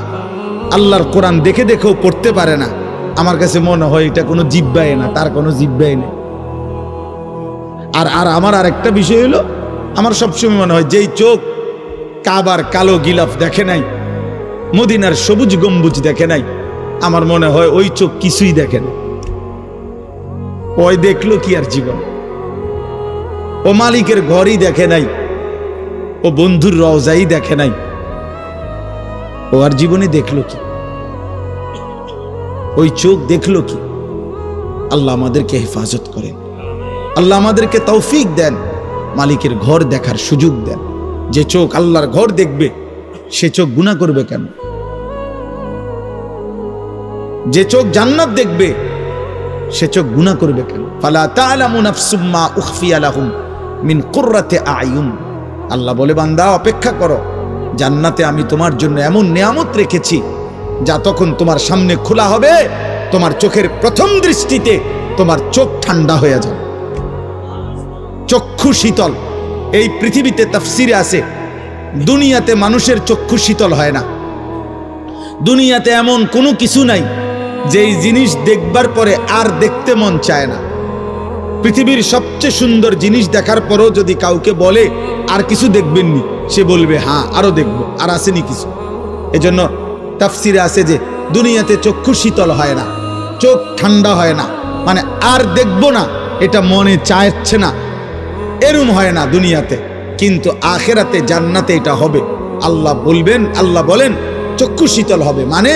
আল্লাহর কোরআন দেখে দেখেও পড়তে পারে না, আমার কাছে মনে হয় এটা কোনো জিহ্বাই না, তার কোনো জিহ্বাই নেই। আর আমার আরেকটা বিষয় হলো, আমার সবসময় মনে হয় যেই চোখ কাবার কালো গিলাফ দেখে নাই, মদিনার সবুজ গম্বুজ দেখে নাই, আমার মনে হয় ওই চোখ কিছুই দেখে না। ওই দেখলো কি আর জীবন? ও মালিকের ঘরই দেখে নাই, ও বন্ধুর রওজাই দেখে নাই, ও আর জীবনে দেখলো কি? ওই চোখ দেখলো কি? আল্লাহ আমাদেরকে হেফাজত করেন, আল্লাহ আমাদেরকে তৌফিক দেন, মালিকের ঘর দেখার সুযোগ দেন। যে চোখ আল্লাহর ঘর দেখবে, সে চোখ গুনাহ করবে কেন? যে চোখ জান্নাত দেখবে, সে চোখ গুনাহ করবে কেন? ফালা তা'লামু নাফসুম মা উখফিয়া লাহুম মিন কুররাতি আ'য়ুন। আল্লাহ বলে, বান্দা অপেক্ষা করো, জান্নাতে আমি তোমার জন্য এমন নিয়ামত রেখেছি, যা তখন তোমার সামনে খোলা হবে, তোমার চোখের প্রথম দৃষ্টিতে তোমার চোখ ঠান্ডা হয়ে যাবে, চক্ষু শীতল। এই পৃথিবীতে তাফসিরে আছে, দুনিয়াতে মানুষের চক্ষু শীতল হয় না। দুনিয়াতে এমন কোনো কিছু নাই যেই জিনিস দেখবার পরে আর দেখতে মন চায় না। পৃথিবীর সবচেয়ে সুন্দর জিনিস দেখার পরও যদি কাউকে বলে আর কিছু দেখবেননি, সে বলবে হ্যাঁ আরো দেখবো, আর আসেনি কিছু। এজন্য তাফসিরে আছে যে দুনিয়াতে চক্ষু শীতল হয় না, চোখ ঠান্ডা হয় না, মানে আর দেখবো না এটা মনে চাইছে না, এরম হয় না দুনিয়াতে। কিন্তু আখেরাতে জান্নাতে এটা হবে। আল্লাহ বলবেন, আল্লাহ বলেন চক্ষু শীতল হবে, মানে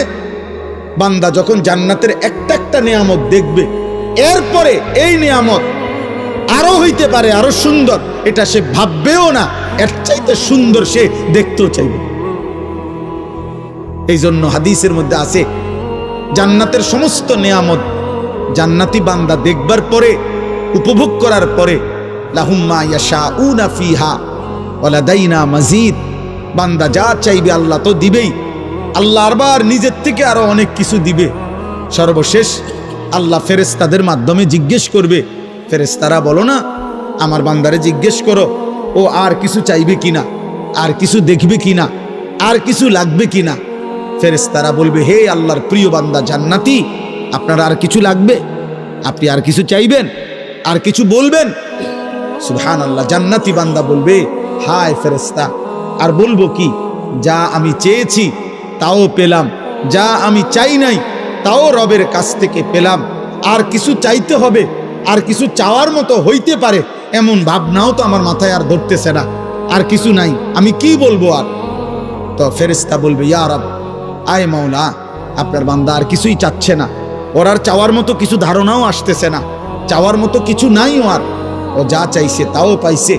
বান্দা যখন জান্নাতের একটা একটা নিয়ামত দেখবে, এরপরে এই নিয়ামত আরো হইতে পারে আরো সুন্দর, এটা সে ভাববেও না, এর চাইতে সুন্দর সে দেখতেও চাইবে। এই জন্য হাদিসের মধ্যে আছে জান্নাতের সমস্ত নেয়ামত জান্নাতি বান্দা দেখবার পরে, উপভোগ করার পরে, লাহুম মা ইয়াশাউনা ফিহা ওয়া লাদাইনা মাজিদ, বান্দা যা চাইবে আল্লাহ তো দিবেই, আল্লাহ আবার নিজের থেকে আরো অনেক কিছু দিবে। সর্বশেষ আল্লাহ ফেরেশতাদের মাধ্যমে জিজ্ঞেস করবে, ফেরেশতারা বলো না আমার বান্দারে জিজ্ঞেস করো ও আর কিছু চাইবে কিনা, আর কিছু দেখবে কিনা, আর কিছু লাগবে কিনা। ফেরেশতারা বলবে, হে আল্লাহর প্রিয় বান্দা জান্নাতি, আপনার আর কিছু লাগবে, আপনি আর কিছু চাইবেন, আর কিছু বলবেন? সুবহানাল্লাহ। জান্নাতি বান্দা বলবে, হায় ফেরেশতা, আর বলবো কি, যা আমি চেয়েছি তাও পেলাম, যা আমি চাই নাই তাও রবের কাছ থেকে পেলাম, আর কিছু চাইতে হবে, আর কিছু চাওয়ার মতো হইতে পারে এমন ভাবনাও তো আমার মাথায় আর ধরতেছে না, আর কিছু নাই, আমি কি বলবো আর? তো ফেরেশতা বলবে, ইয়া রব, আয় মাওলা, আপনার বান্দা আর কিছুই চাচ্ছে না, ওর আর চাওয়ার মতো কিছু ধারণাও আসতেছে না, চাওয়ার মতো কিছু নাই আর, ও যা চাইছে তাও পাইছে,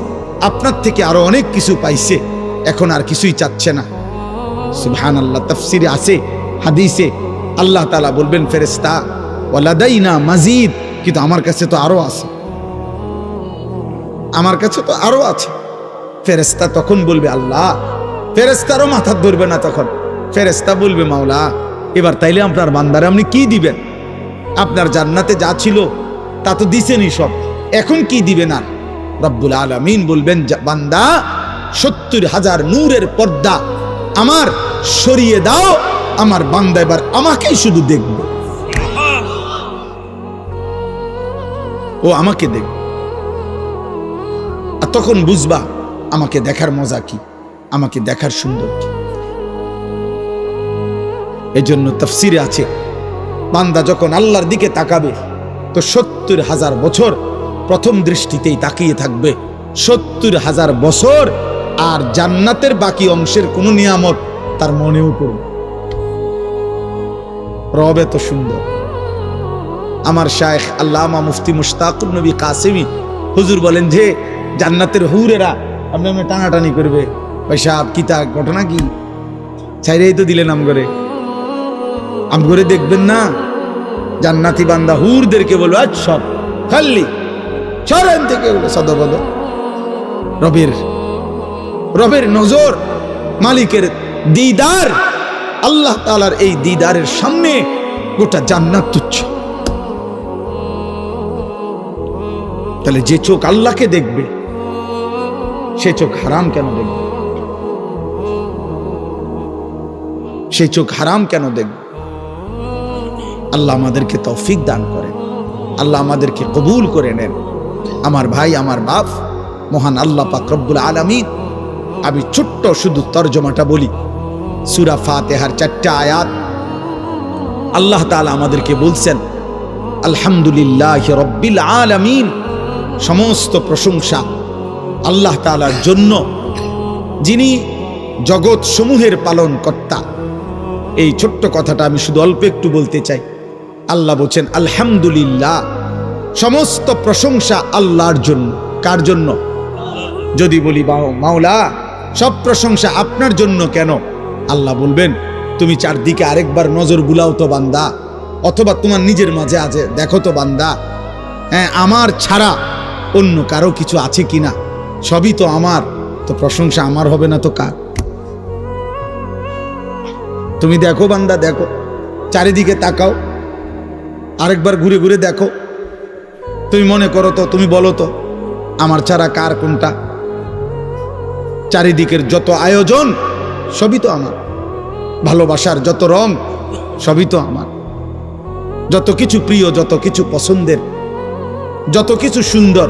আপনার থেকে আরো অনেক কিছু পাইছে, এখন আর কিছুই চাচ্ছে না। সুবহানাল্লাহ। তাফসিরে আছে, হাদিসে আল্লাহ তাআলা বলবেন, ফেরেশতা ওয়ালাদাইনা মাজিদ, কিন্তু আমার কাছে তো আরো আছে, আমার কাছে তো আরো আছে। ফেরেশতা তখন বলবে, আল্লাহ, ফেরেশতারও মাথা ধরবে না তখন। ফেরেশতা বলবে, মাওলা, এবার তাইলে আপনার বান্দারে আপনি কি দিবেন? আপনার জান্নাতে যা ছিল তা তো দিছেনই সব, এখন কি দিবেন আর? রব্বুল আলামিন বলবেন, বান্দা ৭০,০০০ নূরের পর্দা আমার সরিয়ে দাও, আমার বান্দা এবার আমাকেই শুধু দেখবে, ও আমাকে দেখবে। আর তখন বুঝবা আমাকে দেখার মজা কি, আমাকে দেখার সুন্দর কি। এই জন্য তাফসিরে আছে, বান্দা যখন আল্লাহর দিকে তাকাবে তো ৭০,০০০ বছর প্রথম দৃষ্টিতেই তাকিয়ে থাকবে, ৭০,০০০ বছর, আর জান্নাতের বাকি অংশের কোন নিয়ামত তার মনেও পড়বে। রব এত সুন্দর। আমার শায়েখ আল্লামা মুফতি মুশতাকুর নবী কাসেমি হুজুর বলেন যে জান্নাতের হুরেরা আপনার টানাটানি করবে, পয়সা কিতা ঘটনা কি, ছাইরেই তো দিলেন আমগরে দেখবেন না। জান্নাতি বান্দা হুরদেরকে বলবো, আজ সব খাল্লি সরেন থেকে সদবদ। রবের নজর, মালিকের দিদার, আল্লাহ তাআলার এই দিদারের সামনে গোটা জান্নাত তুচ্ছ। তাহলে যে চোখ আল্লাহকে দেখবে সে চোখ হারাম কেন দেখবে? সেই চোখ হারাম কেন দেখবে? আল্লাহ আমাদেরকে তৌফিক দান করেন, আল্লাহ আমাদেরকে কবুল করে নেন। আমার ভাই, আমার বাপ, মহান আল্লাহ পাক রব্বুল আলামিন, আমি ছোট্ট শুধু তরজমাটা বলি। সূরা ফাতিহার 4টা আয়াত আল্লাহ তাআলা আমাদেরকে বলছেন, আলহামদুলিল্লাহি রাব্বিল আলামিন, সমস্ত প্রশংসা আল্লাহ তাআলার জন্য, যিনি জগৎ সমূহের পালন কর্তা। এই ছোট্ট কথাটা আমি শুধু অল্প একটু বলতে চাই। আল্লাহ বলছেন আলহামদুলিল্লাহ, সমস্ত প্রশংসা আল্লাহর জন্য। কার জন্য? যদি বলি মাওলা সব প্রশংসা আপনার জন্য কেন, আল্লাহ বলবেন, তুমি চারদিকে আরেকবার নজর বুলাও তো বান্দা, অথবা তোমার নিজের মাঝে আছে দেখো তো বান্দা, হ্যাঁ আমার ছাড়া অন্য কারো কিছু আছে কিনা, সবই তো আমার, তো প্রশংসা আমার হবে না তো কার? তুমি দেখো বান্দা, দেখো চারিদিকে তাকাও, আরেকবার ঘুরে ঘুরে দেখো, তুমি মনে করো তো, তুমি বলো তো আমার ছাড়া কার কোনটা? চারিদিকের যত আয়োজন সবই তো আমার, ভালোবাসার যত রং সবই তো আমার, যত কিছু প্রিয়, যত কিছু পছন্দের, যত কিছু সুন্দর,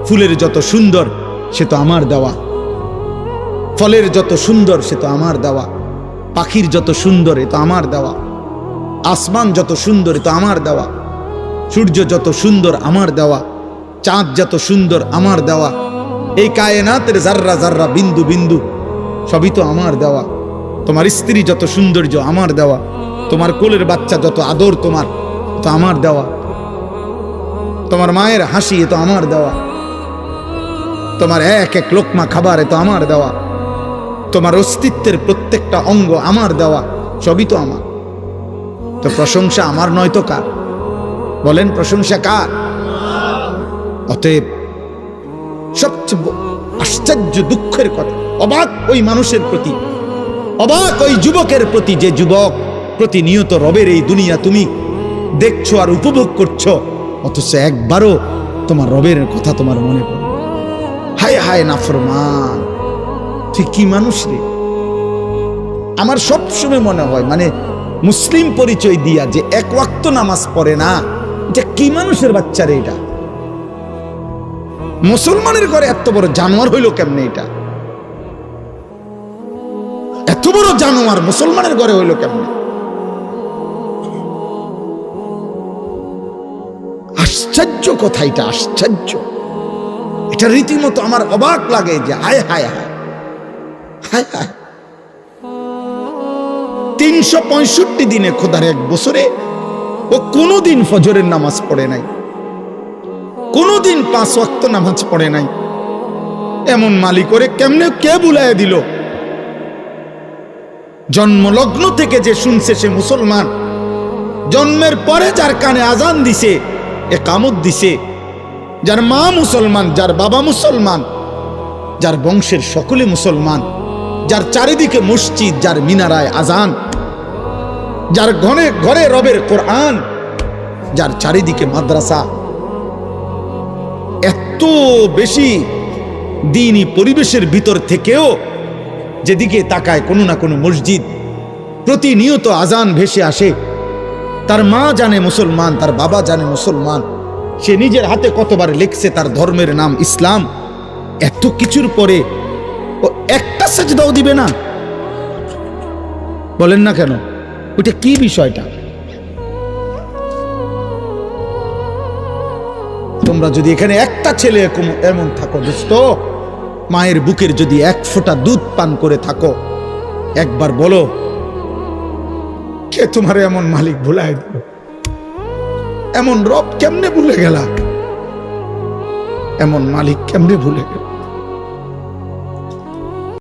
ফুলের যত সুন্দর সে তো আমার দেওয়া, ফলের যত সুন্দর সে তো আমার দেওয়া, পাখির যত সুন্দর এ তো আমার দেওয়া, আসমান যত সুন্দর এ তো আমার দেওয়া, সূর্য যত সুন্দর আমার দেওয়া, চাঁদ যত সুন্দর আমার দেওয়া, এই কায়নাতের জাররা জাররা, বিন্দু বিন্দু সবই তো আমার দেওয়া, তোমার স্ত্রী যত সৌন্দর্য আমার দেওয়া, তোমার কোলের বাচ্চা যত আদর তোমার তো আমার দেওয়া, তোমার মায়ের হাসি এ তো আমার দেওয়া, তোমার এক এক লোকমা খাবার এ তো আমার দেওয়া, তোমার অস্তিত্বের প্রত্যেকটা অঙ্গ আমার দেওয়া, সবই তো আমার। তো প্রশংসা আমার নয় তো কার? বলেন, প্রশংসা কার? অতএব সবচেয়ে আশ্চর্য দুঃখের কথা, অবাক ওই মানুষের প্রতি, অবাক ওই যুবকের প্রতি, যে যুবক প্রতিনিয়ত রবের এই দুনিয়া তুমি দেখছো আর উপভোগ করছো, অথচ একবারও তোমার রবের কথা তোমার মনে পড়ে। হায় হায় নাফরমান, তুই কি মানুষ রে? আমার সবসময় মনে হয়, মানে মুসলিম পরিচয় দিয়া যে এক ওয়াক্ত নামাজ পড়ে না, এটা কি মানুষের বাচ্চা রে? এটা মুসলমানের ঘরে এত বড় জানোয়ার হইল কেমনে? এটা এত বড় জানোয়ার মুসলমানের ঘরে হইল কেমনে? আশ্চর্য কথা, এটা আশ্চর্য। এটা রীতিমতো আমার অবাক লাগে যে হায় হায় হায় হায় হায়। 365 দিনে, খোদার এক বছরে ও কোনোদিন ফজরের নামাজ পড়ে নাই, কোনোদিন 5 ওয়াক্ত নামাজ পড়ে নাই। এমন মালিক করে কেমনে কে বুলায় দিল? জন্মলগ্ন থেকে যে শুনছে সে মুসলমান, জন্মের পরে যার কানে আজান দিছে, একামত দিছে, যার মা মুসলমান, যার বাবা মুসলমান, যার বংশের সকলে মুসলমান, যার চারিদিকে মসজিদ, যার মিনারায় আজান, যার ঘরে ঘরে রবের কোরআন, যার চারিদিকে মাদ্রাসা, এত বেশি দ্বীনি পরিবেশের ভিতর থেকেও যেদিকে তাকায় কোনো না কোনো মসজিদ, প্রতিনিয়ত আজান ভেসে আসে। তার মা জানে মুসলমান, তার বাবা জানে মুসলমান, সে নিজের হাতে কতবার লিখছে তার ধর্মের নাম ইসলাম। এত কিছুর পরে ও একটা সাজদাও দিবে না? বলেন না কেন? ওইটা কি বিষয়টা? তোমরা যদি এখানে একটা ছেলে এমন থাকো দোস্ত, মায়ের বুকের যদি 1 ফোঁটা দুধ পান করে থাকো, একবার বলো, কে তোমার এমন মালিক ভুলায় দিল? এমন রব কেমনে ভুলে গেলা? এমন মালিক কেমনে ভুলে গেল?